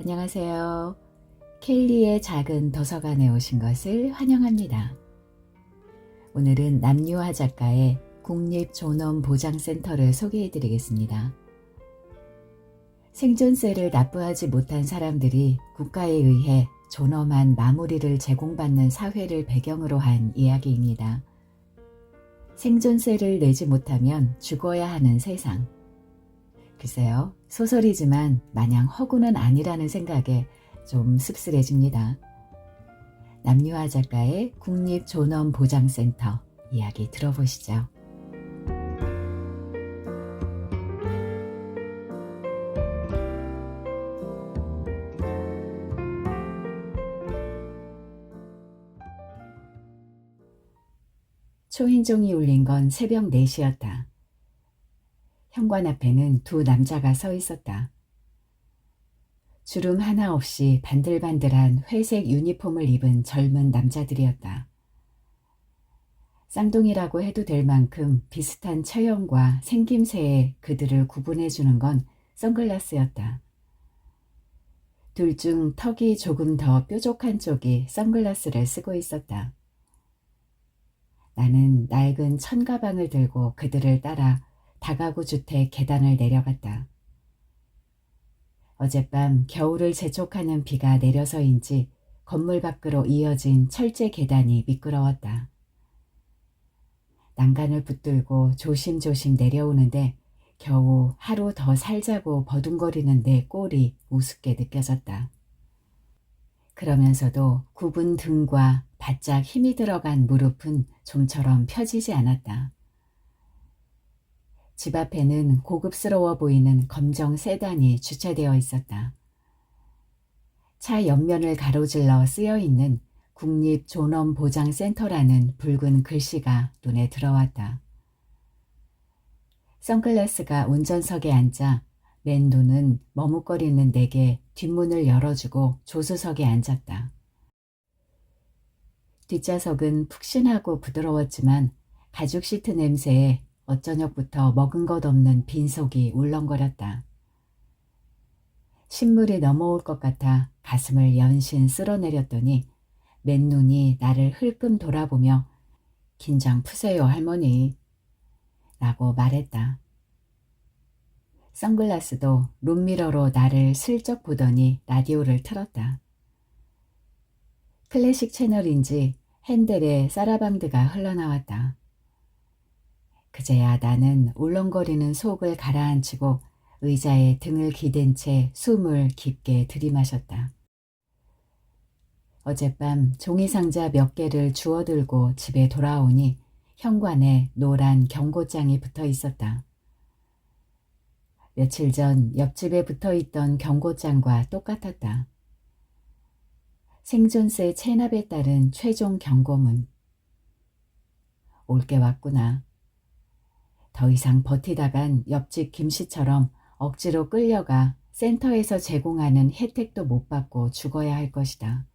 안녕하세요. 켈리의 작은 도서관에 오신 것을 환영합니다. 오늘은 남유아 작가의 국립존엄보장센터를 소개해 드리겠습니다. 생존세를 납부하지 못한 사람들이 국가에 의해 존엄한 마무리를 제공받는 사회를 배경으로 한 이야기입니다. 생존세를 내지 못하면 죽어야 하는 세상. 글쎄요, 소설이지만 마냥 허구는 아니라는 생각에 좀 씁쓸해집니다. 남유아 작가의 국립존엄보장센터 이야기 들어보시죠. 초인종이 울린 건 새벽 4시였다. 현관 앞에는 두 남자가 서 있었다. 주름 하나 없이 반들반들한 회색 유니폼을 입은 젊은 남자들이었다. 쌍둥이라고 해도 될 만큼 비슷한 체형과 생김새에 그들을 구분해주는 건 선글라스였다. 둘 중 턱이 조금 더 뾰족한 쪽이 선글라스를 쓰고 있었다. 나는 낡은 천가방을 들고 그들을 따라 다가구 주택 계단을 내려갔다. 어젯밤 겨울을 재촉하는 비가 내려서인지 건물 밖으로 이어진 철제 계단이 미끄러웠다. 난간을 붙들고 조심조심 내려오는데 겨우 하루 더 살자고 버둥거리는 내 꼴이 우습게 느껴졌다. 그러면서도 굽은 등과 바짝 힘이 들어간 무릎은 좀처럼 펴지지 않았다. 집 앞에는 고급스러워 보이는 검정 세단이 주차되어 있었다. 차 옆면을 가로질러 쓰여있는 국립존엄보장센터라는 붉은 글씨가 눈에 들어왔다. 선글라스가 운전석에 앉아 맨눈은 머뭇거리는 내게 뒷문을 열어주고 조수석에 앉았다. 뒷좌석은 푹신하고 부드러웠지만 가죽 시트 냄새에 어쩌녁부터 먹은 것 없는 빈속이 울렁거렸다. 신물이 넘어올 것 같아 가슴을 연신 쓸어내렸더니 맨눈이 나를 흘끔 돌아보며 긴장 푸세요 할머니 라고 말했다. 선글라스도 룸미러로 나를 슬쩍 보더니 라디오를 틀었다. 클래식 채널인지 핸델의 사라방드가 흘러나왔다. 그제야 나는 울렁거리는 속을 가라앉히고 의자에 등을 기댄 채 숨을 깊게 들이마셨다. 어젯밤 종이상자 몇 개를 주워들고 집에 돌아오니 현관에 노란 경고장이 붙어 있었다. 며칠 전 옆집에 붙어 있던 경고장과 똑같았다. 생존세 체납에 따른 최종 경고문. 올게 왔구나. 더 이상 버티다간 옆집 김씨처럼 억지로 끌려가 센터에서 제공하는 혜택도 못 받고 죽어야 할 것이다.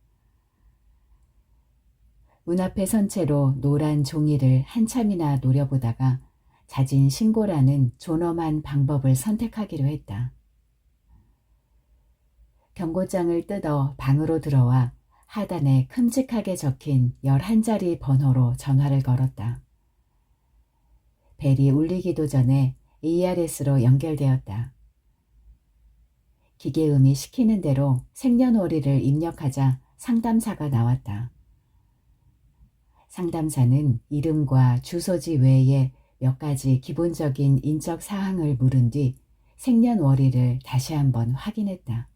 문 앞에 선 채로 노란 종이를 한참이나 노려보다가 자진 신고라는 존엄한 방법을 선택하기로 했다. 경고장을 뜯어 방으로 들어와 하단에 큼직하게 적힌 11자리 번호로 전화를 걸었다. 벨이 울리기도 전에 ARS로 연결되었다. 기계음이 시키는 대로 생년월일을 입력하자 상담사가 나왔다. 상담사는 이름과 주소지 외에 몇 가지 기본적인 인적 사항을 물은 뒤 생년월일을 다시 한번 확인했다.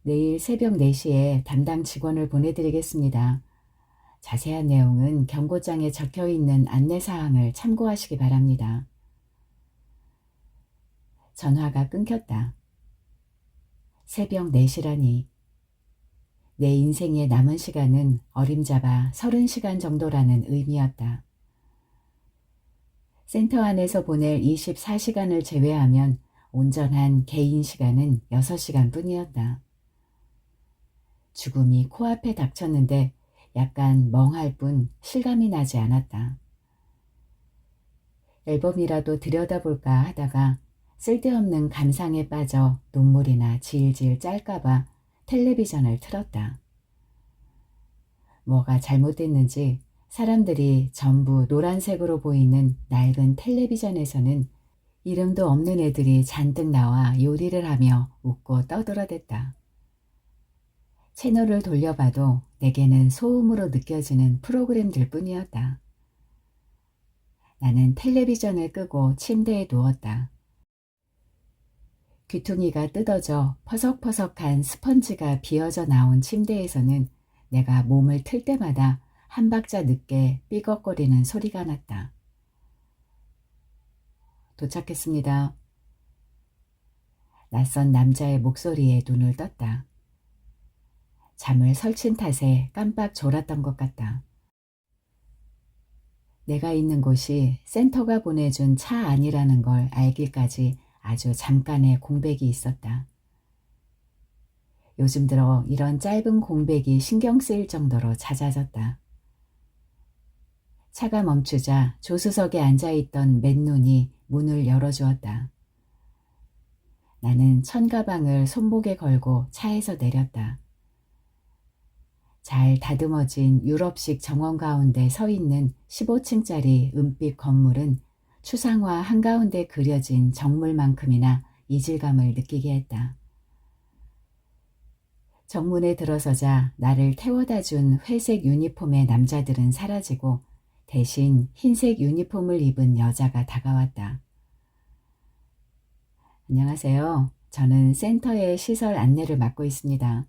내일 새벽 4시에 담당 직원을 보내드리겠습니다. 자세한 내용은 경고장에 적혀있는 안내사항을 참고하시기 바랍니다. 전화가 끊겼다. 새벽 4시라니. 내 인생의 남은 시간은 어림잡아 30시간 정도라는 의미였다. 센터 안에서 보낼 24시간을 제외하면 온전한 개인 시간은 6시간 뿐이었다. 죽음이 코앞에 닥쳤는데 약간 멍할 뿐 실감이 나지 않았다. 앨범이라도 들여다볼까 하다가 쓸데없는 감상에 빠져 눈물이나 질질 짤까봐 텔레비전을 틀었다. 뭐가 잘못됐는지 사람들이 전부 노란색으로 보이는 낡은 텔레비전에서는 이름도 없는 애들이 잔뜩 나와 요리를 하며 웃고 떠들어댔다. 채널을 돌려봐도 내게는 소음으로 느껴지는 프로그램들 뿐이었다. 나는 텔레비전을 끄고 침대에 누웠다. 귀퉁이가 뜯어져 퍼석퍼석한 스펀지가 비어져 나온 침대에서는 내가 몸을 틀 때마다 한 박자 늦게 삐걱거리는 소리가 났다. 도착했습니다. 낯선 남자의 목소리에 눈을 떴다. 잠을 설친 탓에 깜빡 졸았던 것 같다. 내가 있는 곳이 센터가 보내준 차 안이라는 걸 알기까지 아주 잠깐의 공백이 있었다. 요즘 들어 이런 짧은 공백이 신경 쓰일 정도로 잦아졌다. 차가 멈추자 조수석에 앉아있던 맨눈이 문을 열어주었다. 나는 천가방을 손목에 걸고 차에서 내렸다. 잘 다듬어진 유럽식 정원 가운데 서 있는 15층짜리 은빛 건물은 추상화 한가운데 그려진 정물만큼이나 이질감을 느끼게 했다. 정문에 들어서자 나를 태워다 준 회색 유니폼의 남자들은 사라지고 대신 흰색 유니폼을 입은 여자가 다가왔다. 안녕하세요. 저는 센터의 시설 안내를 맡고 있습니다.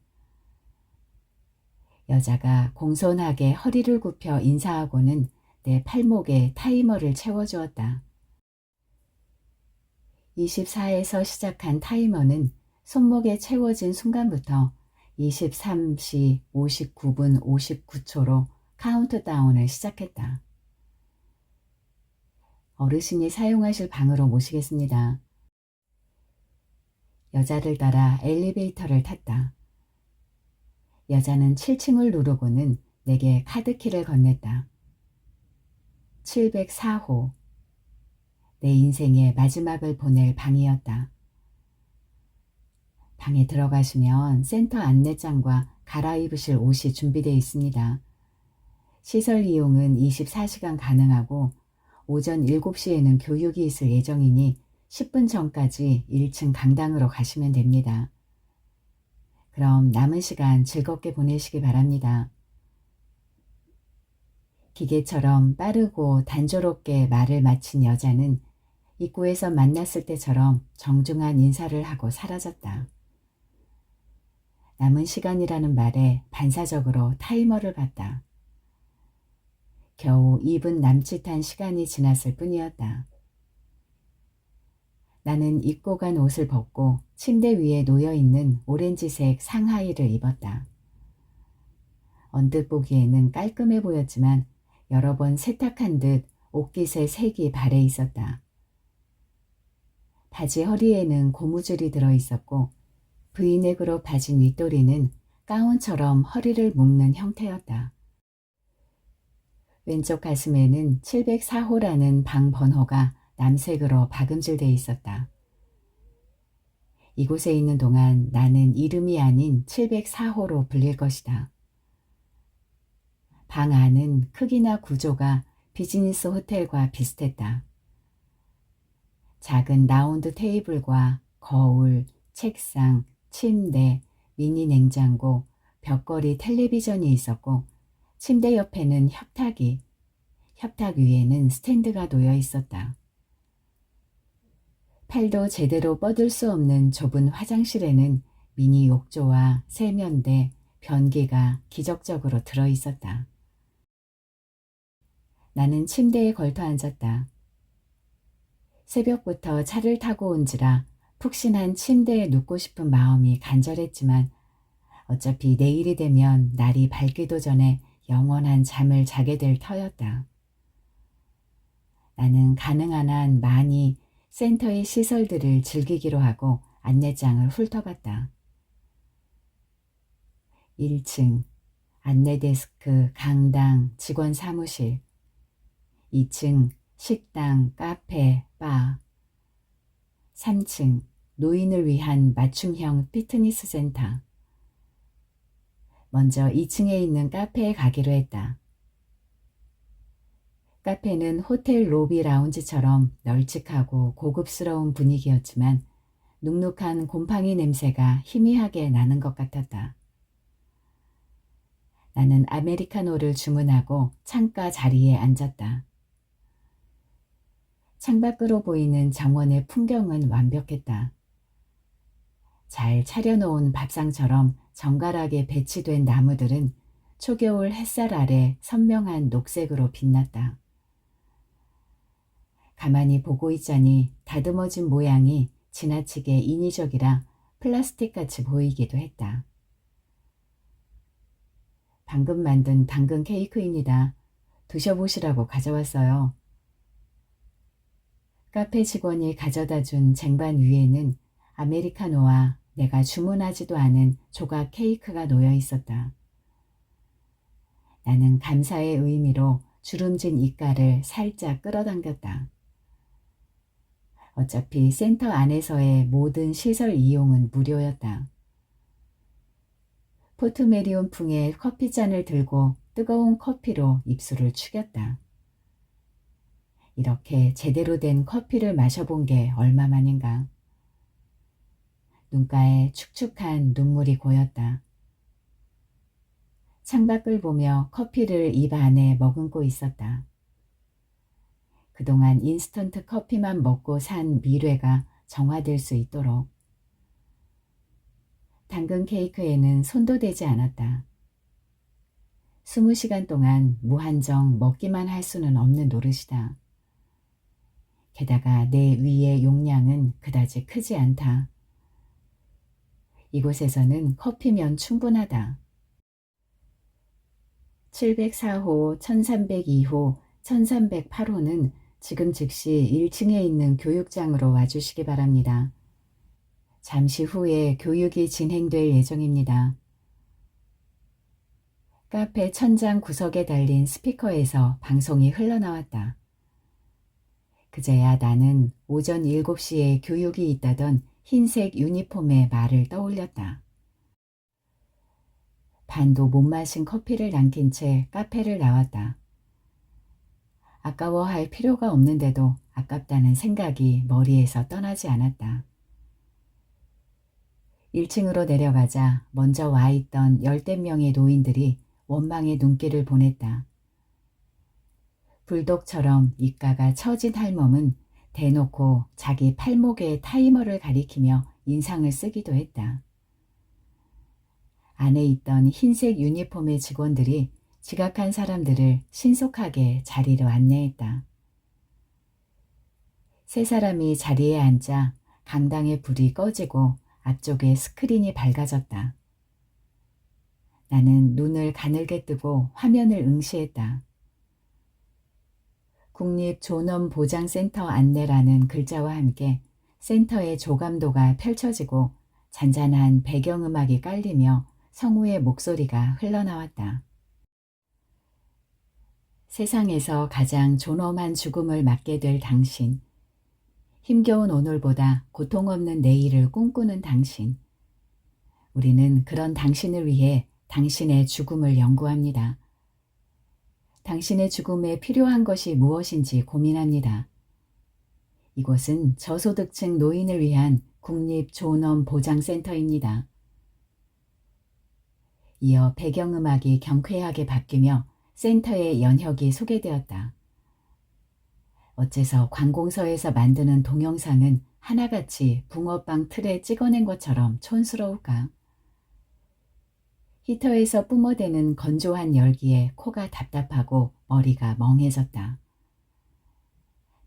여자가 공손하게 허리를 굽혀 인사하고는 내 팔목에 타이머를 채워주었다. 24에서 시작한 타이머는 손목에 채워진 순간부터 23시 59분 59초로 카운트다운을 시작했다. 어르신이 사용하실 방으로 모시겠습니다. 여자를 따라 엘리베이터를 탔다. 여자는 7층을 누르고는 내게 카드키를 건넸다. 704호. 내 인생의 마지막을 보낼 방이었다. 방에 들어가시면 센터 안내장과 갈아입으실 옷이 준비되어 있습니다. 시설 이용은 24시간 가능하고 오전 7시에는 교육이 있을 예정이니 10분 전까지 1층 강당으로 가시면 됩니다. 그럼 남은 시간 즐겁게 보내시기 바랍니다. 기계처럼 빠르고 단조롭게 말을 마친 여자는 입구에서 만났을 때처럼 정중한 인사를 하고 사라졌다. 남은 시간이라는 말에 반사적으로 타이머를 봤다. 겨우 2분 남짓한 시간이 지났을 뿐이었다. 나는 입고 간 옷을 벗고 침대 위에 놓여있는 오렌지색 상하이를 입었다. 언뜻 보기에는 깔끔해 보였지만 여러 번 세탁한 듯 옷깃의 색이 발해 있었다. 바지 허리에는 고무줄이 들어있었고 브이넥으로 바진 윗도리는 가운처럼 허리를 묶는 형태였다. 왼쪽 가슴에는 704호라는 방 번호가 남색으로 박음질되어 있었다. 이곳에 있는 동안 나는 이름이 아닌 704호로 불릴 것이다. 방 안은 크기나 구조가 비즈니스 호텔과 비슷했다. 작은 라운드 테이블과 거울, 책상, 침대, 미니 냉장고, 벽걸이 텔레비전이 있었고 침대 옆에는 협탁이, 협탁 위에는 스탠드가 놓여 있었다. 팔도 제대로 뻗을 수 없는 좁은 화장실에는 미니 욕조와 세면대, 변기가 기적적으로 들어 있었다. 나는 침대에 걸터 앉았다. 새벽부터 차를 타고 온지라 푹신한 침대에 눕고 싶은 마음이 간절했지만 어차피 내일이 되면 날이 밝기도 전에 영원한 잠을 자게 될 터였다. 나는 가능한 한 많이 센터의 시설들을 즐기기로 하고 안내장을 훑어봤다. 1층, 안내데스크, 강당, 직원 사무실. 2층, 식당, 카페, 바. 3층 노인을 위한 맞춤형 피트니스 센터. 먼저 2층에 있는 카페에 가기로 했다. 카페는 호텔 로비 라운지처럼 널찍하고 고급스러운 분위기였지만 눅눅한 곰팡이 냄새가 희미하게 나는 것 같았다. 나는 아메리카노를 주문하고 창가 자리에 앉았다. 창밖으로 보이는 정원의 풍경은 완벽했다. 잘 차려놓은 밥상처럼 정갈하게 배치된 나무들은 초겨울 햇살 아래 선명한 녹색으로 빛났다. 가만히 보고 있자니 다듬어진 모양이 지나치게 인위적이라 플라스틱같이 보이기도 했다. 방금 만든 당근 케이크입니다. 드셔보시라고 가져왔어요. 카페 직원이 가져다 준 쟁반 위에는 아메리카노와 내가 주문하지도 않은 조각 케이크가 놓여 있었다. 나는 감사의 의미로 주름진 이빨을 살짝 끌어당겼다. 어차피 센터 안에서의 모든 시설 이용은 무료였다. 포트메리온 풍의 커피잔을 들고 뜨거운 커피로 입술을 축였다. 이렇게 제대로 된 커피를 마셔본 게 얼마만인가. 눈가에 축축한 눈물이 고였다. 창밖을 보며 커피를 입 안에 머금고 있었다. 그동안 인스턴트 커피만 먹고 산 미래가 정화될 수 있도록. 당근 케이크에는 손도 대지 않았다. 20시간 동안 무한정 먹기만 할 수는 없는 노릇이다. 게다가 내 위의 용량은 그다지 크지 않다. 이곳에서는 커피면 충분하다. 704호, 1302호, 1308호는 지금 즉시 1층에 있는 교육장으로 와주시기 바랍니다. 잠시 후에 교육이 진행될 예정입니다. 카페 천장 구석에 달린 스피커에서 방송이 흘러나왔다. 그제야 나는 오전 7시에 교육이 있다던 흰색 유니폼의 말을 떠올렸다. 반도 못 마신 커피를 남긴 채 카페를 나왔다. 아까워할 필요가 없는데도 아깝다는 생각이 머리에서 떠나지 않았다. 1층으로 내려가자 먼저 와 있던 열댓 명의 노인들이 원망의 눈길을 보냈다. 불독처럼 입가가 처진 할멈은 대놓고 자기 팔목에 타이머를 가리키며 인상을 쓰기도 했다. 안에 있던 흰색 유니폼의 직원들이 지각한 사람들을 신속하게 자리로 안내했다. 세 사람이 자리에 앉자 강당의 불이 꺼지고 앞쪽에 스크린이 밝아졌다. 나는 눈을 가늘게 뜨고 화면을 응시했다. 국립존엄보장센터 안내라는 글자와 함께 센터의 조감도가 펼쳐지고 잔잔한 배경음악이 깔리며 성우의 목소리가 흘러나왔다. 세상에서 가장 존엄한 죽음을 맞게 될 당신. 힘겨운 오늘보다 고통 없는 내일을 꿈꾸는 당신. 우리는 그런 당신을 위해 당신의 죽음을 연구합니다. 당신의 죽음에 필요한 것이 무엇인지 고민합니다. 이곳은 저소득층 노인을 위한 국립존엄보장센터입니다. 이어 배경음악이 경쾌하게 바뀌며 센터의 연혁이 소개되었다. 어째서 관공서에서 만드는 동영상은 하나같이 붕어빵 틀에 찍어낸 것처럼 촌스러울까? 히터에서 뿜어대는 건조한 열기에 코가 답답하고 머리가 멍해졌다.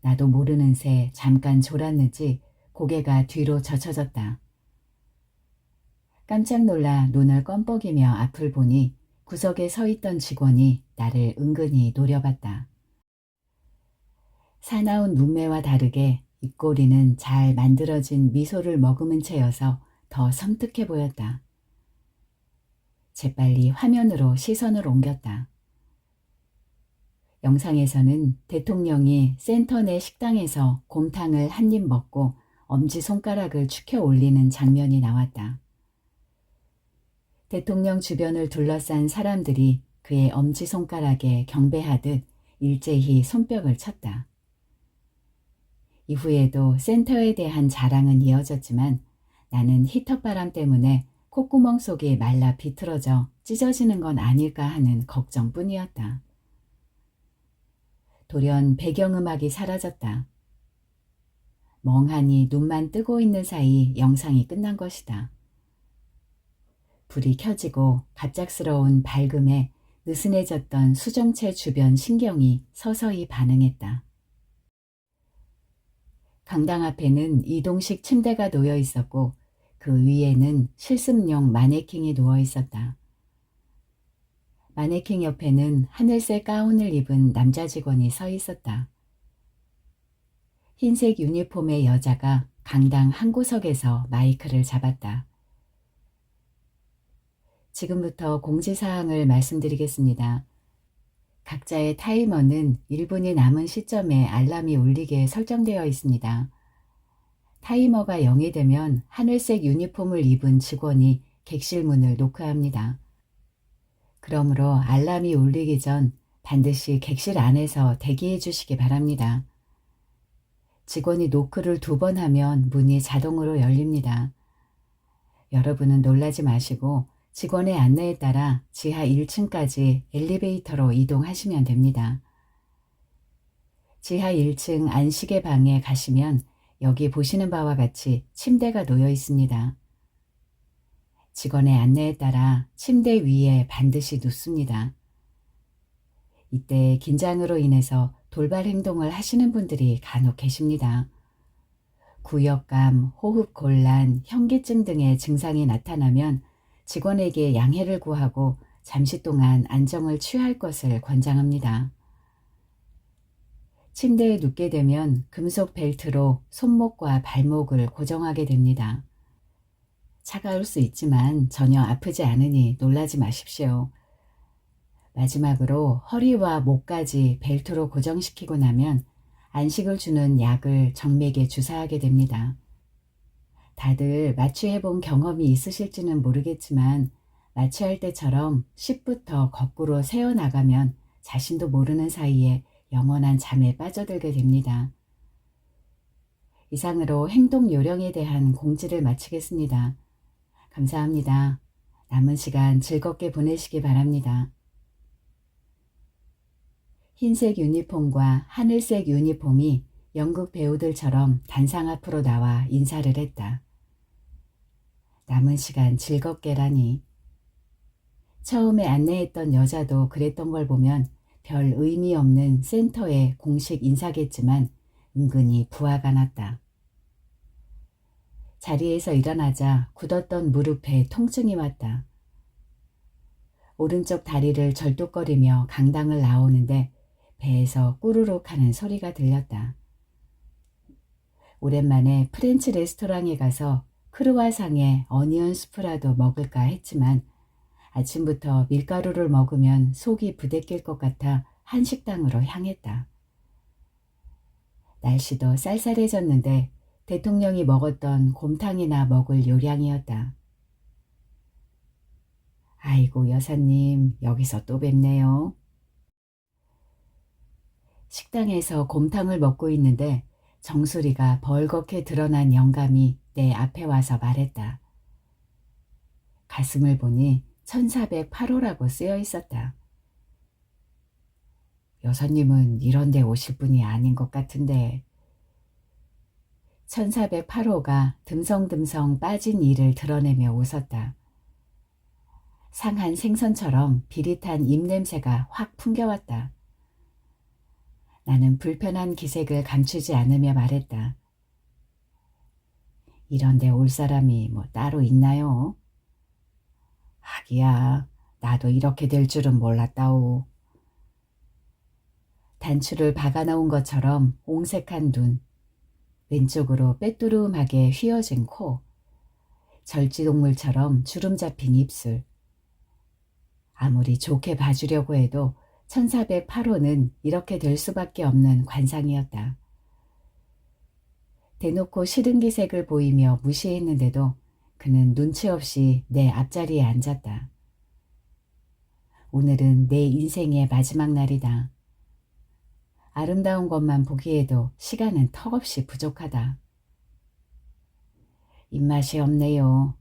나도 모르는 새 잠깐 졸았는지 고개가 뒤로 젖혀졌다. 깜짝 놀라 눈을 껌뻑이며 앞을 보니 구석에 서 있던 직원이 나를 은근히 노려봤다. 사나운 눈매와 다르게 입꼬리는 잘 만들어진 미소를 머금은 채여서 더 섬뜩해 보였다. 재빨리 화면으로 시선을 옮겼다. 영상에서는 대통령이 센터 내 식당에서 곰탕을 한 입 먹고 엄지손가락을 축혀 올리는 장면이 나왔다. 대통령 주변을 둘러싼 사람들이 그의 엄지손가락에 경배하듯 일제히 손뼉을 쳤다. 이후에도 센터에 대한 자랑은 이어졌지만 나는 히터바람 때문에 콧구멍 속이 말라 비틀어져 찢어지는 건 아닐까 하는 걱정뿐이었다. 돌연 배경음악이 사라졌다. 멍하니 눈만 뜨고 있는 사이 영상이 끝난 것이다. 불이 켜지고 갑작스러운 밝음에 느슨해졌던 수정체 주변 신경이 서서히 반응했다. 강당 앞에는 이동식 침대가 놓여 있었고 그 위에는 실습용 마네킹이 누워 있었다. 마네킹 옆에는 하늘색 가운을 입은 남자 직원이 서 있었다. 흰색 유니폼의 여자가 강당 한 구석에서 마이크를 잡았다. 지금부터 공지사항을 말씀드리겠습니다. 각자의 타이머는 1분이 남은 시점에 알람이 울리게 설정되어 있습니다. 타이머가 0이 되면 하늘색 유니폼을 입은 직원이 객실 문을 노크합니다. 그러므로 알람이 울리기 전 반드시 객실 안에서 대기해 주시기 바랍니다. 직원이 노크를 2번 하면 문이 자동으로 열립니다. 여러분은 놀라지 마시고 직원의 안내에 따라 지하 1층까지 엘리베이터로 이동하시면 됩니다. 지하 1층 안식의 방에 가시면 여기 보시는 바와 같이 침대가 놓여 있습니다. 직원의 안내에 따라 침대 위에 반드시 눕습니다. 이때 긴장으로 인해서 돌발 행동을 하시는 분들이 간혹 계십니다. 구역감, 호흡 곤란, 현기증 등의 증상이 나타나면 직원에게 양해를 구하고 잠시 동안 안정을 취할 것을 권장합니다. 침대에 눕게 되면 금속 벨트로 손목과 발목을 고정하게 됩니다. 차가울 수 있지만 전혀 아프지 않으니 놀라지 마십시오. 마지막으로 허리와 목까지 벨트로 고정시키고 나면 안식을 주는 약을 정맥에 주사하게 됩니다. 다들 마취해본 경험이 있으실지는 모르겠지만 마취할 때처럼 10부터 거꾸로 새어나가면 자신도 모르는 사이에 영원한 잠에 빠져들게 됩니다. 이상으로 행동 요령에 대한 공지를 마치겠습니다. 감사합니다. 남은 시간 즐겁게 보내시기 바랍니다. 흰색 유니폼과 하늘색 유니폼이 연극 배우들처럼 단상 앞으로 나와 인사를 했다. 남은 시간 즐겁게라니. 처음에 안내했던 여자도 그랬던 걸 보면 별 의미 없는 센터의 공식 인사겠지만 은근히 부하가 났다. 자리에서 일어나자 굳었던 무릎에 통증이 왔다. 오른쪽 다리를 절뚝거리며 강당을 나오는데 배에서 꾸르륵 하는 소리가 들렸다. 오랜만에 프렌치 레스토랑에 가서 크루아상에 어니언 수프라도 먹을까 했지만 아침부터 밀가루를 먹으면 속이 부대낄 것 같아 한식당으로 향했다. 날씨도 쌀쌀해졌는데 대통령이 먹었던 곰탕이나 먹을 요량이었다. 아이고 여사님, 여기서 또 뵙네요. 식당에서 곰탕을 먹고 있는데 정수리가 벌겋게 드러난 영감이 내 앞에 와서 말했다. 가슴을 보니 1408호라고 쓰여 있었다. 여사님은 이런 데 오실 분이 아닌 것 같은데. 1408호가 듬성듬성 빠진 이를 드러내며 웃었다. 상한 생선처럼 비릿한 입냄새가 확 풍겨왔다. 나는 불편한 기색을 감추지 않으며 말했다. 이런 데 올 사람이 뭐 따로 있나요? 하기야, 나도 이렇게 될 줄은 몰랐다오. 단추를 박아놓은 것처럼 옹색한 눈, 왼쪽으로 빼뚜름하게 휘어진 코, 절지동물처럼 주름 잡힌 입술. 아무리 좋게 봐주려고 해도 1408호는 이렇게 될 수밖에 없는 관상이었다. 대놓고 싫은 기색을 보이며 무시했는데도 그는 눈치 없이 내 앞자리에 앉았다. 오늘은 내 인생의 마지막 날이다. 아름다운 것만 보기에도 시간은 턱없이 부족하다. 입맛이 없네요.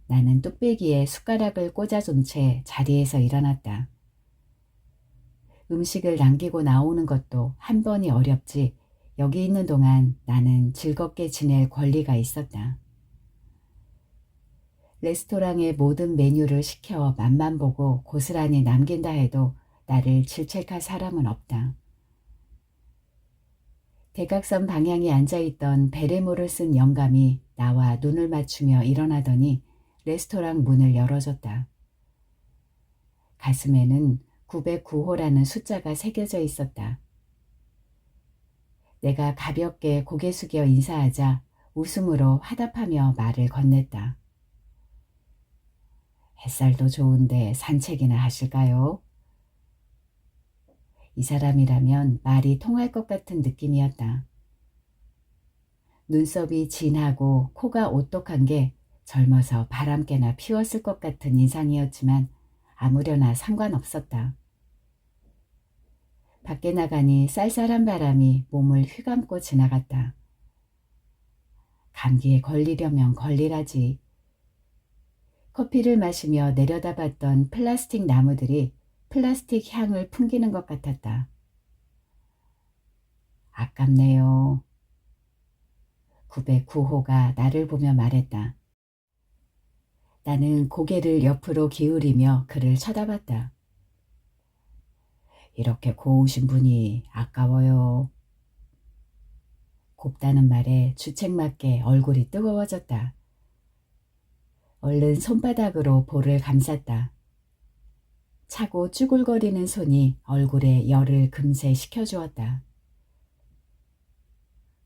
나는 뚝배기에 숟가락을 꽂아준 채 자리에서 일어났다. 음식을 남기고 나오는 것도 한 번이 어렵지 여기 있는 동안 나는 즐겁게 지낼 권리가 있었다. 레스토랑의 모든 메뉴를 시켜 맛만 보고 고스란히 남긴다 해도 나를 질책할 사람은 없다. 대각선 방향에 앉아있던 베레모를 쓴 영감이 나와 눈을 맞추며 일어나더니 레스토랑 문을 열어줬다. 가슴에는 909호라는 숫자가 새겨져 있었다. 내가 가볍게 고개 숙여 인사하자 웃음으로 화답하며 말을 건넸다. 햇살도 좋은데 산책이나 하실까요? 이 사람이라면 말이 통할 것 같은 느낌이었다. 눈썹이 진하고 코가 오똑한 게 젊어서 바람개나 피웠을 것 같은 인상이었지만 아무려나 상관없었다. 밖에 나가니 쌀쌀한 바람이 몸을 휘감고 지나갔다. 감기에 걸리려면 걸리라지. 커피를 마시며 내려다봤던 플라스틱 나무들이 플라스틱 향을 풍기는 것 같았다. 아깝네요. 909호가 나를 보며 말했다. 나는 고개를 옆으로 기울이며 그를 쳐다봤다. 이렇게 고우신 분이 아까워요. 곱다는 말에 주책맞게 얼굴이 뜨거워졌다. 얼른 손바닥으로 볼을 감쌌다. 차고 쭈글거리는 손이 얼굴에 열을 금세 식혀주었다.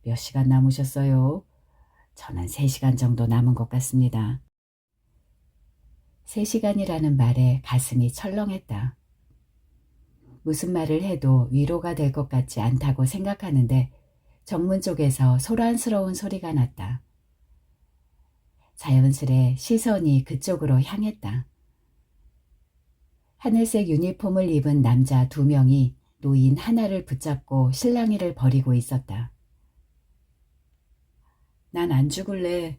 몇 시간 남으셨어요? 저는 3시간 정도 남은 것 같습니다. 3시간이라는 말에 가슴이 철렁했다. 무슨 말을 해도 위로가 될 것 같지 않다고 생각하는데 정문 쪽에서 소란스러운 소리가 났다. 자연스레 시선이 그쪽으로 향했다. 하늘색 유니폼을 입은 남자 2명이 노인 하나를 붙잡고 실랑이를 벌이고 있었다. 난 안 죽을래.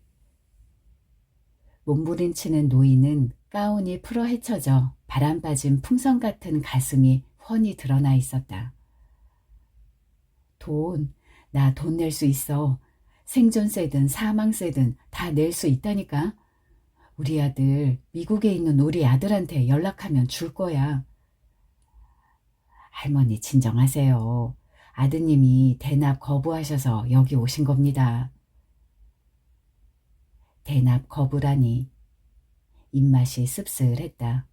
몸부림치는 노인은 가운이 풀어 헤쳐져 바람 빠진 풍선 같은 가슴이 훤히 드러나 있었다. 나 돈 낼 수 있어. 생존세든 사망세든 다 낼 수 있다니까. 우리 아들 미국에 있는 우리 아들한테 연락하면 줄 거야. 할머니 진정하세요. 아드님이 대납 거부하셔서 여기 오신 겁니다. 대납 거부라니. 입맛이 씁쓸했다.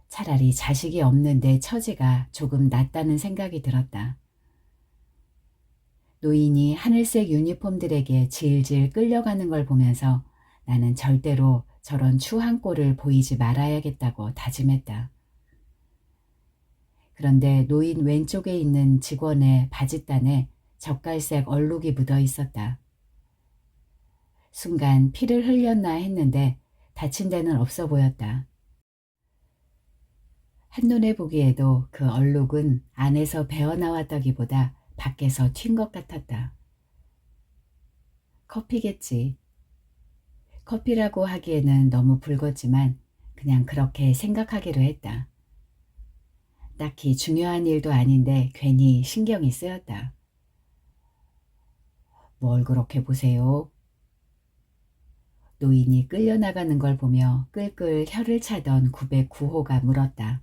차라리 자식이 없는 내 처지가 조금 낫다는 생각이 들었다. 노인이 하늘색 유니폼들에게 질질 끌려가는 걸 보면서 나는 절대로 저런 추한 꼴을 보이지 말아야겠다고 다짐했다. 그런데 노인 왼쪽에 있는 직원의 바짓단에 젓갈색 얼룩이 묻어 있었다. 순간 피를 흘렸나 했는데 다친 데는 없어 보였다. 한눈에 보기에도 그 얼룩은 안에서 배어나왔다기보다 밖에서 튄 것 같았다. 커피겠지. 커피라고 하기에는 너무 붉었지만 그냥 그렇게 생각하기로 했다. 딱히 중요한 일도 아닌데 괜히 신경이 쓰였다. 뭘 그렇게 보세요? 노인이 끌려나가는 걸 보며 끌끌 혀를 차던 909호가 물었다.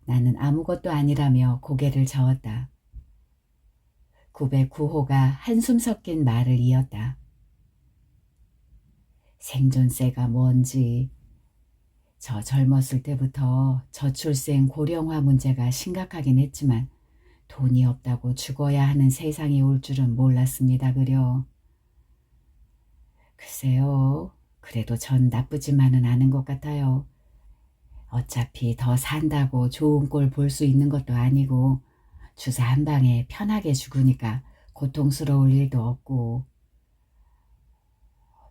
나는 아무것도 아니라며 고개를 저었다. 909호가 한숨 섞인 말을 이었다. 생존세가 뭔지. 저 젊었을 때부터 저출생 고령화 문제가 심각하긴 했지만 돈이 없다고 죽어야 하는 세상이 올 줄은 몰랐습니다. 그려. 글쎄요. 그래도 전 나쁘지만은 않은 것 같아요. 어차피 더 산다고 좋은 꼴 볼 수 있는 것도 아니고 주사 한 방에 편하게 죽으니까 고통스러울 일도 없고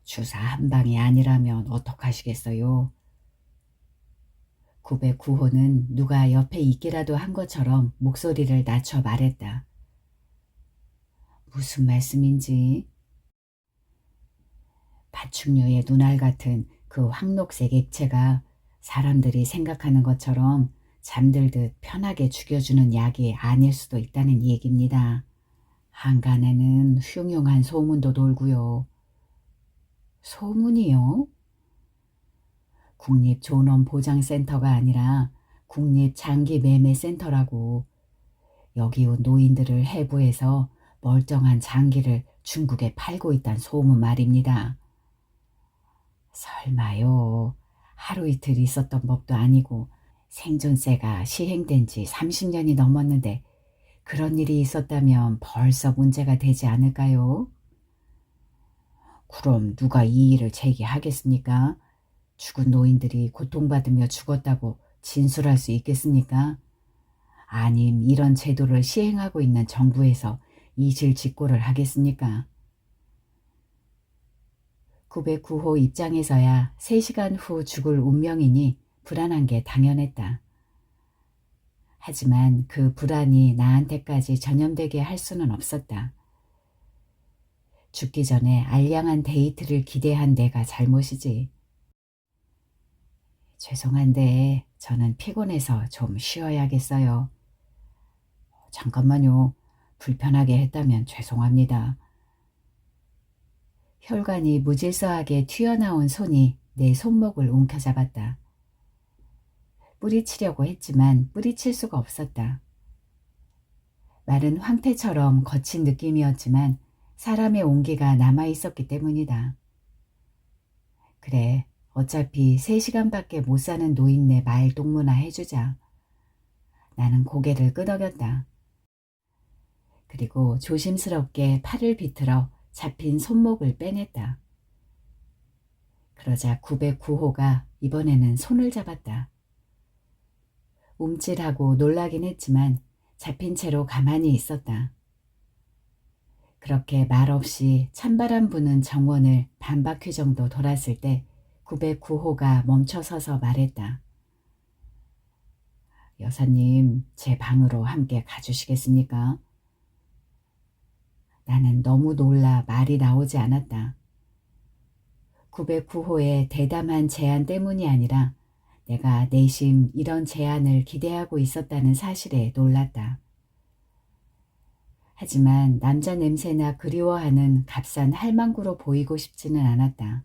주사 한 방이 아니라면 어떡하시겠어요? 909호는 누가 옆에 있기라도 한 것처럼 목소리를 낮춰 말했다. 무슨 말씀인지? 파충류의 눈알 같은 그 황록색 액체가 사람들이 생각하는 것처럼 잠들듯 편하게 죽여주는 약이 아닐 수도 있다는 얘기입니다. 한간에는 흉흉한 소문도 돌고요. 소문이요? 국립존엄보장센터가 아니라 국립장기매매센터라고. 여기 온 노인들을 해부해서 멀쩡한 장기를 중국에 팔고 있단 소문 말입니다. 설마요. 하루 이틀 있었던 법도 아니고 생존세가 시행된 지 30년이 넘었는데 그런 일이 있었다면 벌써 문제가 되지 않을까요? 그럼 누가 이 일을 제기하겠습니까? 죽은 노인들이 고통받으며 죽었다고 진술할 수 있겠습니까? 아님 이런 제도를 시행하고 있는 정부에서 이실직고를 하겠습니까? 909호 입장에서야 3시간 후 죽을 운명이니 불안한 게 당연했다. 하지만 그 불안이 나한테까지 전염되게 할 수는 없었다. 죽기 전에 알량한 데이트를 기대한 내가 잘못이지. 죄송한데 저는 피곤해서 좀 쉬어야겠어요. 잠깐만요. 불편하게 했다면 죄송합니다. 혈관이 무질서하게 튀어나온 손이 내 손목을 움켜잡았다. 뿌리치려고 했지만 뿌리칠 수가 없었다. 마른 황태처럼 거친 느낌이었지만 사람의 온기가 남아있었기 때문이다. 그래, 어차피 3시간밖에 못 사는 노인네 말 동무나 해주자. 나는 고개를 끄덕였다. 그리고 조심스럽게 팔을 비틀어 잡힌 손목을 빼냈다. 그러자 909호가 이번에는 손을 잡았다. 움찔하고 놀라긴 했지만 잡힌 채로 가만히 있었다. 그렇게 말없이 찬바람 부는 정원을 반바퀴 정도 돌았을 때 909호가 멈춰서서 말했다. 여사님, 제 방으로 함께 가주시겠습니까? 나는 너무 놀라 말이 나오지 않았다. 909호의 대담한 제안 때문이 아니라 내가 내심 이런 제안을 기대하고 있었다는 사실에 놀랐다. 하지만 남자 냄새나 그리워하는 값싼 할망구로 보이고 싶지는 않았다.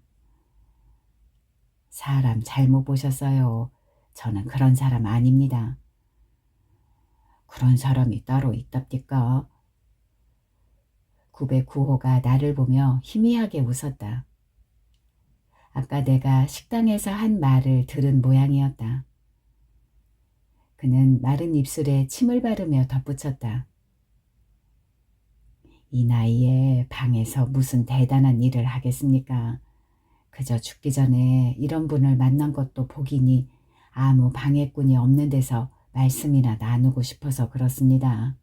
사람 잘못 보셨어요. 저는 그런 사람 아닙니다. 그런 사람이 따로 있답니까? 909호가 나를 보며 희미하게 웃었다. 아까 내가 식당에서 한 말을 들은 모양이었다. 그는 마른 입술에 침을 바르며 덧붙였다. 이 나이에 방에서 무슨 대단한 일을 하겠습니까? 그저 죽기 전에 이런 분을 만난 것도 복이니 아무 방해꾼이 없는 데서 말씀이나 나누고 싶어서 그렇습니다.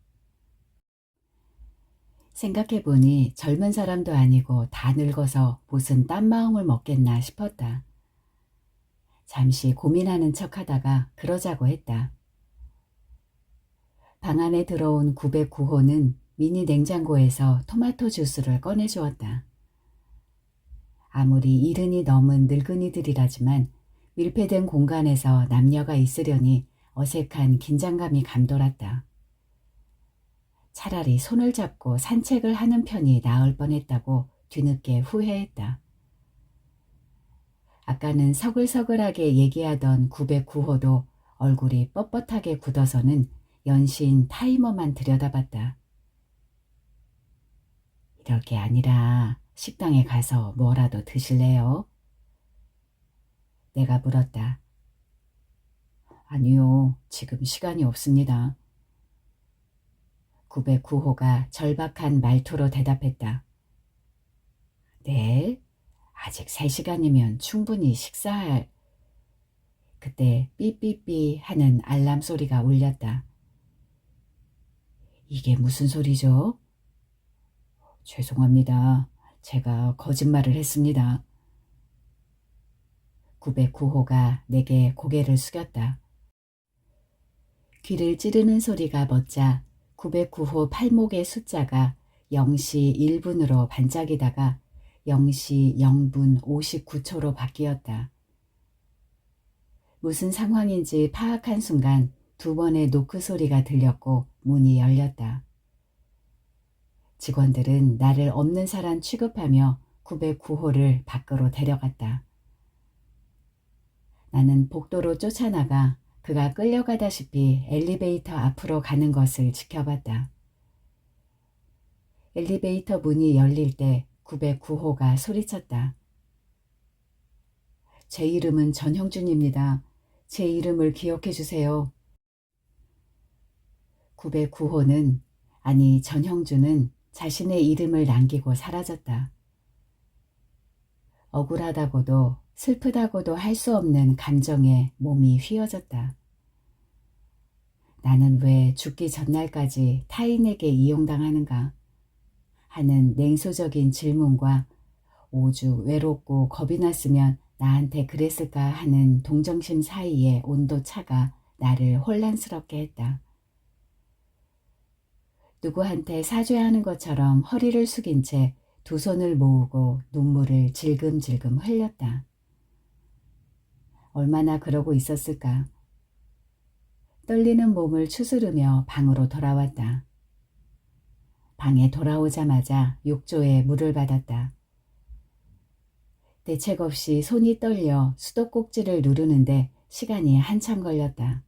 생각해보니 젊은 사람도 아니고 다 늙어서 무슨 딴 마음을 먹겠나 싶었다. 잠시 고민하는 척하다가 그러자고 했다. 방 안에 들어온 909호는 미니 냉장고에서 토마토 주스를 꺼내주었다. 아무리 70이 넘은 늙은이들이라지만 밀폐된 공간에서 남녀가 있으려니 어색한 긴장감이 감돌았다. 차라리 손을 잡고 산책을 하는 편이 나을 뻔했다고 뒤늦게 후회했다. 아까는 서글서글하게 얘기하던 909호도 얼굴이 뻣뻣하게 굳어서는 연신 타이머만 들여다봤다. 이럴 게 아니라 식당에 가서 뭐라도 드실래요? 내가 물었다. 아니요, 지금 시간이 없습니다. 909호가 절박한 말투로 대답했다. 네? 아직 3시간이면 충분히 식사할... 그때 삐삐삐 하는 알람 소리가 울렸다. 이게 무슨 소리죠? 죄송합니다. 제가 거짓말을 했습니다. 909호가 내게 고개를 숙였다. 귀를 찌르는 소리가 멎자 909호 팔목의 숫자가 0시 1분으로 반짝이다가 0시 0분 59초로 바뀌었다. 무슨 상황인지 파악한 순간 두 번의 노크 소리가 들렸고 문이 열렸다. 직원들은 나를 없는 사람 취급하며 909호를 밖으로 데려갔다. 나는 복도로 쫓아나가 그가 끌려가다시피 엘리베이터 앞으로 가는 것을 지켜봤다. 엘리베이터 문이 열릴 때 909호가 소리쳤다. 제 이름은 전형준입니다. 제 이름을 기억해 주세요. 909호는, 아니 전형준은 자신의 이름을 남기고 사라졌다. 억울하다고도 슬프다고도 할 수 없는 감정에 몸이 휘어졌다. 나는 왜 죽기 전날까지 타인에게 이용당하는가 하는 냉소적인 질문과 오죽 외롭고 겁이 났으면 나한테 그랬을까 하는 동정심 사이의 온도차가 나를 혼란스럽게 했다. 누구한테 사죄하는 것처럼 허리를 숙인 채 두 손을 모으고 눈물을 질금질금 흘렸다. 얼마나 그러고 있었을까. 떨리는 몸을 추스르며 방으로 돌아왔다. 방에 돌아오자마자 욕조에 물을 받았다. 대책 없이 손이 떨려 수도꼭지를 누르는데 시간이 한참 걸렸다.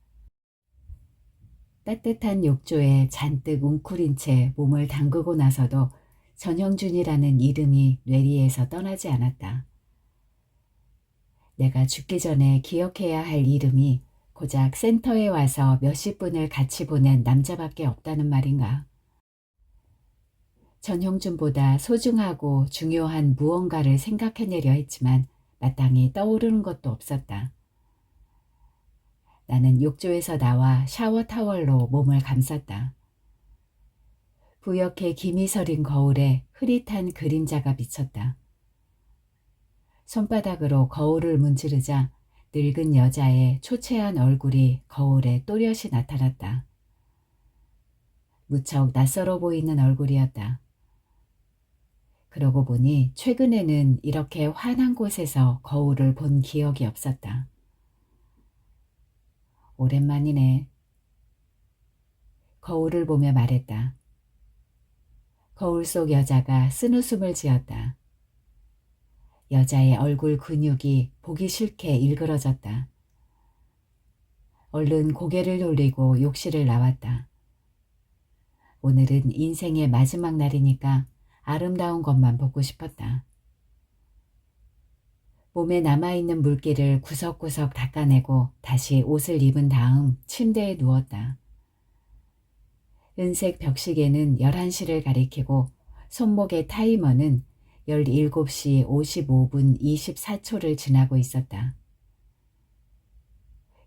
따뜻한 욕조에 잔뜩 웅크린 채 몸을 담그고 나서도 전형준이라는 이름이 뇌리에서 떠나지 않았다. 내가 죽기 전에 기억해야 할 이름이 고작 센터에 와서 몇십 분을 같이 보낸 남자밖에 없다는 말인가. 전형준보다 소중하고 중요한 무언가를 생각해내려 했지만 마땅히 떠오르는 것도 없었다. 나는 욕조에서 나와 샤워 타월로 몸을 감쌌다. 부옇게 김이 서린 거울에 흐릿한 그림자가 비쳤다. 손바닥으로 거울을 문지르자 늙은 여자의 초췌한 얼굴이 거울에 또렷이 나타났다. 무척 낯설어 보이는 얼굴이었다. 그러고 보니 최근에는 이렇게 환한 곳에서 거울을 본 기억이 없었다. 오랜만이네. 거울을 보며 말했다. 거울 속 여자가 쓴웃음을 지었다. 여자의 얼굴 근육이 보기 싫게 일그러졌다. 얼른 고개를 돌리고 욕실을 나왔다. 오늘은 인생의 마지막 날이니까 아름다운 것만 보고 싶었다. 몸에 남아있는 물기를 구석구석 닦아내고 다시 옷을 입은 다음 침대에 누웠다. 은색 벽시계는 11시를 가리키고 손목의 타이머는 17시 55분 24초를 지나고 있었다.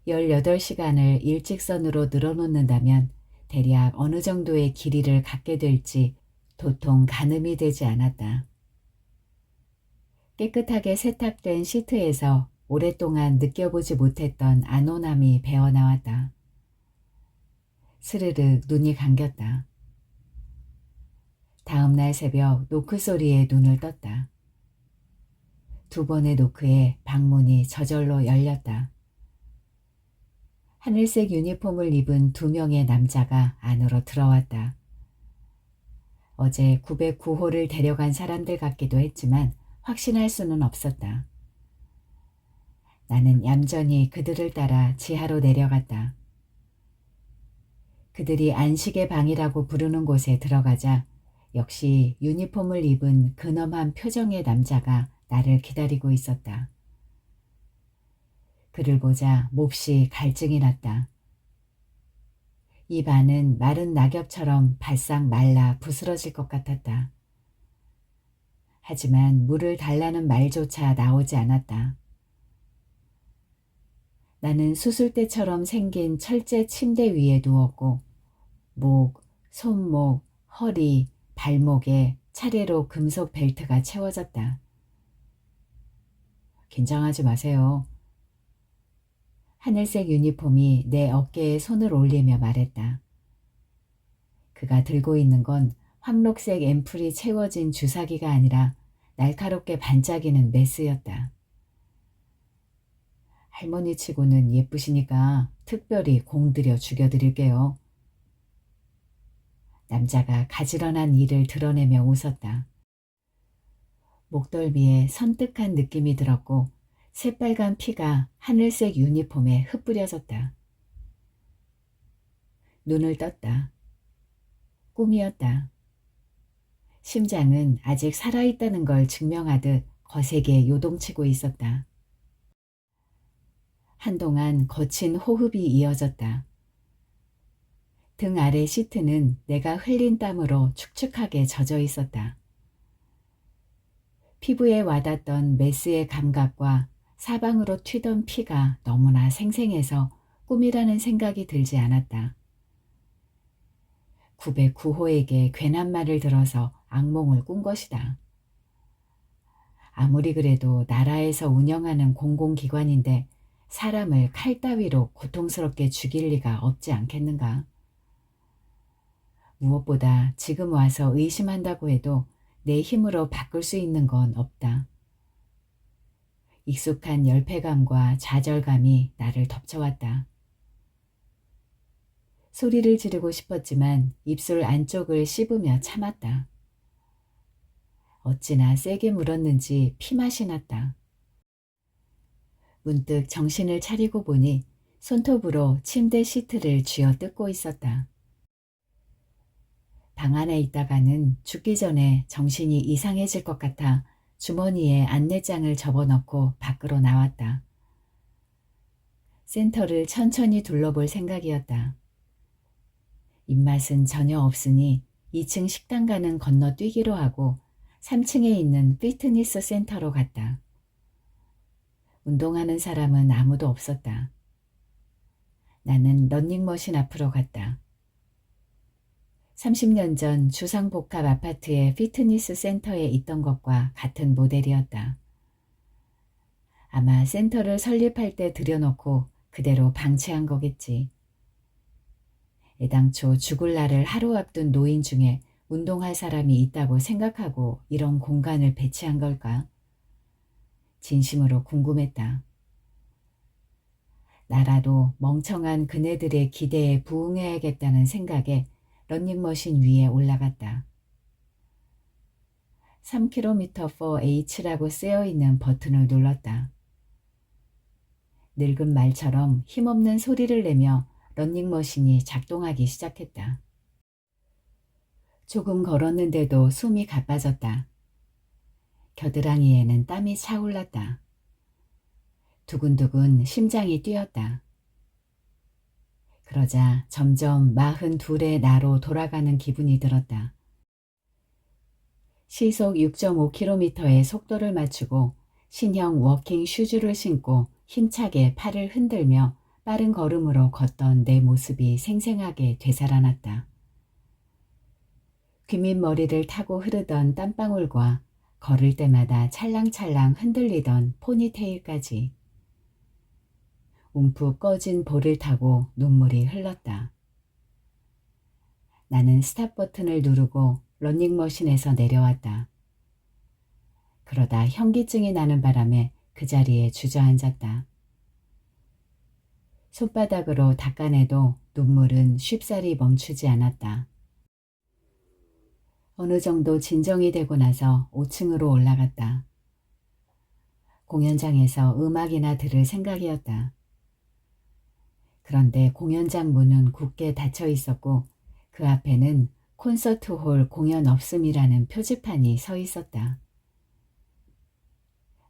18시간을 일직선으로 늘어놓는다면 대략 어느 정도의 길이를 갖게 될지 도통 가늠이 되지 않았다. 깨끗하게 세탁된 시트에서 오랫동안 느껴보지 못했던 안온함이 배어나왔다. 스르륵 눈이 감겼다. 다음날 새벽 노크 소리에 눈을 떴다. 두 번의 노크에 방문이 저절로 열렸다. 하늘색 유니폼을 입은 두 명의 남자가 안으로 들어왔다. 어제 909호를 데려간 사람들 같기도 했지만 확신할 수는 없었다. 나는 얌전히 그들을 따라 지하로 내려갔다. 그들이 안식의 방이라고 부르는 곳에 들어가자 역시 유니폼을 입은 근엄한 표정의 남자가 나를 기다리고 있었다. 그를 보자 몹시 갈증이 났다. 입 안은 마른 낙엽처럼 바싹 말라 부스러질 것 같았다. 하지만 물을 달라는 말조차 나오지 않았다. 나는 수술대처럼 생긴 철제 침대 위에 누웠고 목, 손목, 허리, 발목에 차례로 금속 벨트가 채워졌다. 긴장하지 마세요. 하늘색 유니폼이 내 어깨에 손을 올리며 말했다. 그가 들고 있는 건 황록색 앰플이 채워진 주사기가 아니라 날카롭게 반짝이는 메스였다. 할머니 치고는 예쁘시니까 특별히 공들여 죽여드릴게요. 남자가 가지런한 이를 드러내며 웃었다. 목덜미에 섬뜩한 느낌이 들었고 새빨간 피가 하늘색 유니폼에 흩뿌려졌다. 눈을 떴다. 꿈이었다. 심장은 아직 살아있다는 걸 증명하듯 거세게 요동치고 있었다. 한동안 거친 호흡이 이어졌다. 등 아래 시트는 내가 흘린 땀으로 축축하게 젖어 있었다. 피부에 와닿던 메스의 감각과 사방으로 튀던 피가 너무나 생생해서 꿈이라는 생각이 들지 않았다. 909호에게 괜한 말을 들어서 악몽을 꾼 것이다. 아무리 그래도 나라에서 운영하는 공공기관인데 사람을 칼 따위로 고통스럽게 죽일 리가 없지 않겠는가. 무엇보다 지금 와서 의심한다고 해도 내 힘으로 바꿀 수 있는 건 없다. 익숙한 열패감과 좌절감이 나를 덮쳐왔다. 소리를 지르고 싶었지만 입술 안쪽을 씹으며 참았다. 어찌나 세게 물었는지 피맛이 났다. 문득 정신을 차리고 보니 손톱으로 침대 시트를 쥐어뜯고 있었다. 방 안에 있다가는 죽기 전에 정신이 이상해질 것 같아 주머니에 안내장을 접어넣고 밖으로 나왔다. 센터를 천천히 둘러볼 생각이었다. 입맛은 전혀 없으니 2층 식당가는 건너뛰기로 하고 3층에 있는 피트니스 센터로 갔다. 운동하는 사람은 아무도 없었다. 나는 러닝머신 앞으로 갔다. 30년 전 주상복합 아파트의 피트니스 센터에 있던 것과 같은 모델이었다. 아마 센터를 설립할 때 들여놓고 그대로 방치한 거겠지. 애당초 죽을 날을 하루 앞둔 노인 중에 운동할 사람이 있다고 생각하고 이런 공간을 배치한 걸까? 진심으로 궁금했다. 나라도 멍청한 그네들의 기대에 부응해야겠다는 생각에 러닝머신 위에 올라갔다. 3km for H라고 쓰여있는 버튼을 눌렀다. 늙은 말처럼 힘없는 소리를 내며 러닝머신이 작동하기 시작했다. 조금 걸었는데도 숨이 가빠졌다. 겨드랑이에는 땀이 차올랐다. 두근두근 심장이 뛰었다. 그러자 점점 42의 나로 돌아가는 기분이 들었다. 시속 6.5km의 속도를 맞추고 신형 워킹 슈즈를 신고 힘차게 팔을 흔들며 빠른 걸음으로 걷던 내 모습이 생생하게 되살아났다. 귀밑머리를 타고 흐르던 땀방울과 걸을 때마다 찰랑찰랑 흔들리던 포니테일까지. 움푹 꺼진 볼을 타고 눈물이 흘렀다. 나는 스탑 버튼을 누르고 러닝머신에서 내려왔다. 그러다 현기증이 나는 바람에 그 자리에 주저앉았다. 손바닥으로 닦아내도 눈물은 쉽사리 멈추지 않았다. 어느 정도 진정이 되고 나서 5층으로 올라갔다. 공연장에서 음악이나 들을 생각이었다. 그런데 공연장 문은 굳게 닫혀 있었고 그 앞에는 콘서트홀 공연 없음이라는 표지판이 서 있었다.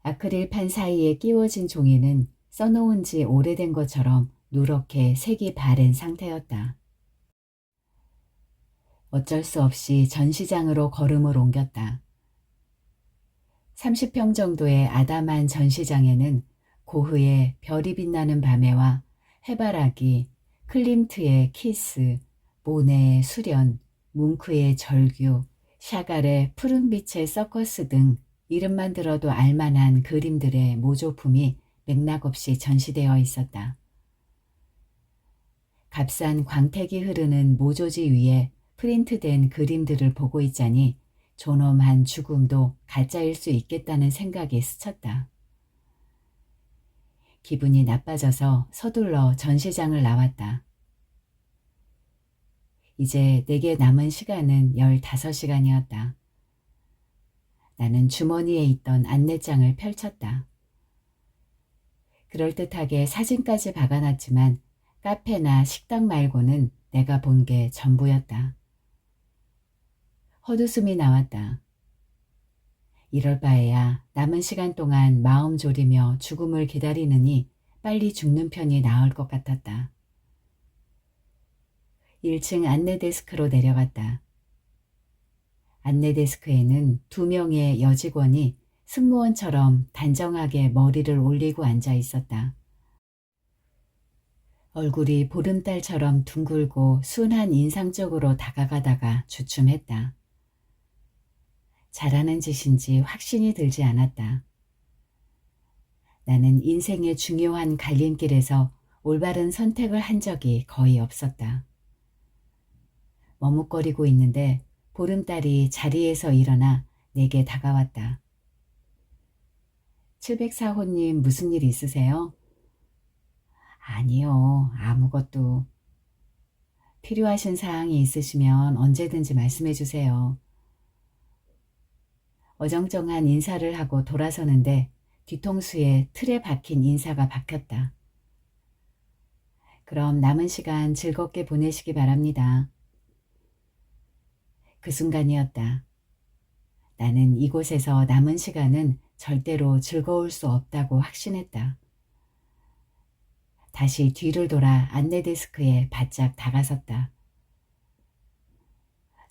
아크릴판 사이에 끼워진 종이는 써놓은 지 오래된 것처럼 누렇게 색이 바랜 상태였다. 어쩔 수 없이 전시장으로 걸음을 옮겼다. 30평 정도의 아담한 전시장에는 고흐의 별이 빛나는 밤에와 해바라기, 클림트의 키스, 모네의 수련, 뭉크의 절규, 샤갈의 푸른빛의 서커스 등 이름만 들어도 알만한 그림들의 모조품이 맥락없이 전시되어 있었다. 값싼 광택이 흐르는 모조지 위에 프린트된 그림들을 보고 있자니 존엄한 죽음도 가짜일 수 있겠다는 생각이 스쳤다. 기분이 나빠져서 서둘러 전시장을 나왔다. 이제 내게 남은 시간은 15시간이었다. 나는 주머니에 있던 안내장을 펼쳤다. 그럴듯하게 사진까지 박아놨지만 카페나 식당 말고는 내가 본 게 전부였다. 헛웃음이 나왔다. 이럴 바에야 남은 시간 동안 마음 졸이며 죽음을 기다리느니 빨리 죽는 편이 나을 것 같았다. 1층 안내데스크로 내려갔다. 안내데스크에는 2명의 여직원이 승무원처럼 단정하게 머리를 올리고 앉아 있었다. 얼굴이 보름달처럼 둥글고 순한 인상 쪽으로 다가가다가 주춤했다. 잘하는 짓인지 확신이 들지 않았다. 나는 인생의 중요한 갈림길에서 올바른 선택을 한 적이 거의 없었다. 머뭇거리고 있는데 보름달이 자리에서 일어나 내게 다가왔다. 704호님 무슨 일 있으세요? 아니요, 아무것도. 필요하신 사항이 있으시면 언제든지 말씀해 주세요. 어정쩡한 인사를 하고 돌아서는데 뒤통수에 틀에 박힌 인사가 박혔다. 그럼 남은 시간 즐겁게 보내시기 바랍니다. 그 순간이었다. 나는 이곳에서 남은 시간은 절대로 즐거울 수 없다고 확신했다. 다시 뒤를 돌아 안내데스크에 바짝 다가섰다.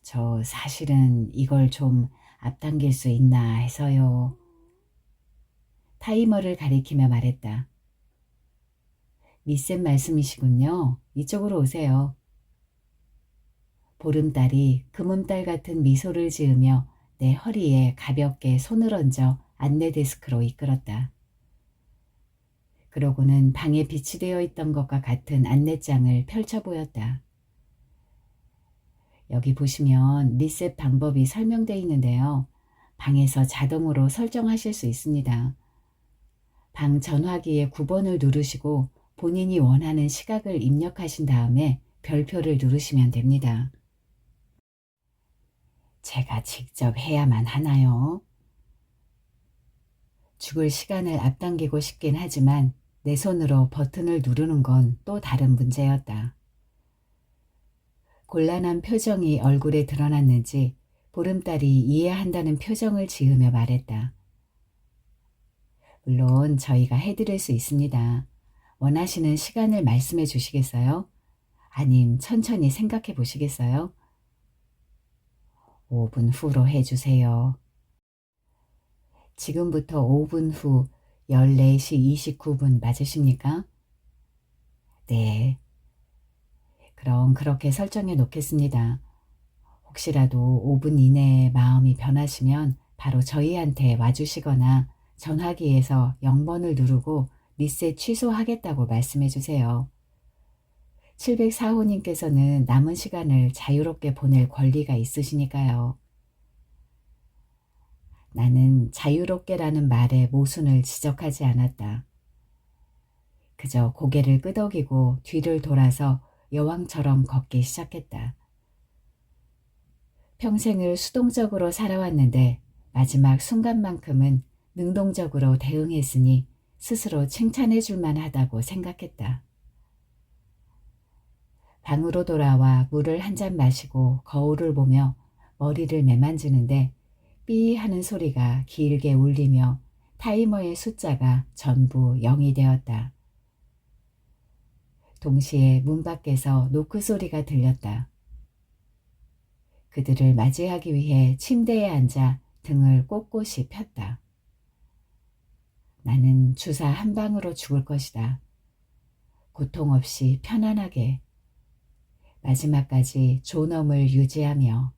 저 사실은 이걸 좀 앞당길 수 있나 해서요. 타이머를 가리키며 말했다. 미쌤 말씀이시군요. 이쪽으로 오세요. 보름달이 금음달 같은 미소를 지으며 내 허리에 가볍게 손을 얹어 안내데스크로 이끌었다. 그러고는 방에 비치되어 있던 것과 같은 안내장을 펼쳐 보였다. 여기 보시면 리셋 방법이 설명되어 있는데요. 방에서 자동으로 설정하실 수 있습니다. 방 전화기의 9번을 누르시고 본인이 원하는 시각을 입력하신 다음에 별표를 누르시면 됩니다. 제가 직접 해야만 하나요? 죽을 시간을 앞당기고 싶긴 하지만 내 손으로 버튼을 누르는 건 또 다른 문제였다. 곤란한 표정이 얼굴에 드러났는지 보름달이 이해한다는 표정을 지으며 말했다. 물론 저희가 해드릴 수 있습니다. 원하시는 시간을 말씀해 주시겠어요? 아님 천천히 생각해 보시겠어요? 5분 후로 해주세요. 지금부터 5분 후 14시 29분 맞으십니까? 네. 그럼 그렇게 설정해 놓겠습니다. 혹시라도 5분 이내에 마음이 변하시면 바로 저희한테 와주시거나 전화기에서 0번을 누르고 리셋 취소하겠다고 말씀해 주세요. 704호님께서는 남은 시간을 자유롭게 보낼 권리가 있으시니까요. 나는 자유롭게라는 말의 모순을 지적하지 않았다. 그저 고개를 끄덕이고 뒤를 돌아서 여왕처럼 걷기 시작했다. 평생을 수동적으로 살아왔는데 마지막 순간만큼은 능동적으로 대응했으니 스스로 칭찬해 줄만 하다고 생각했다. 방으로 돌아와 물을 한 잔 마시고 거울을 보며 머리를 매만지는데 삐 하는 소리가 길게 울리며 타이머의 숫자가 전부 0이 되었다. 동시에 문 밖에서 노크 소리가 들렸다. 그들을 맞이하기 위해 침대에 앉아 등을 꼿꼿이 폈다. 나는 주사 한 방으로 죽을 것이다. 고통 없이 편안하게 마지막까지 존엄을 유지하며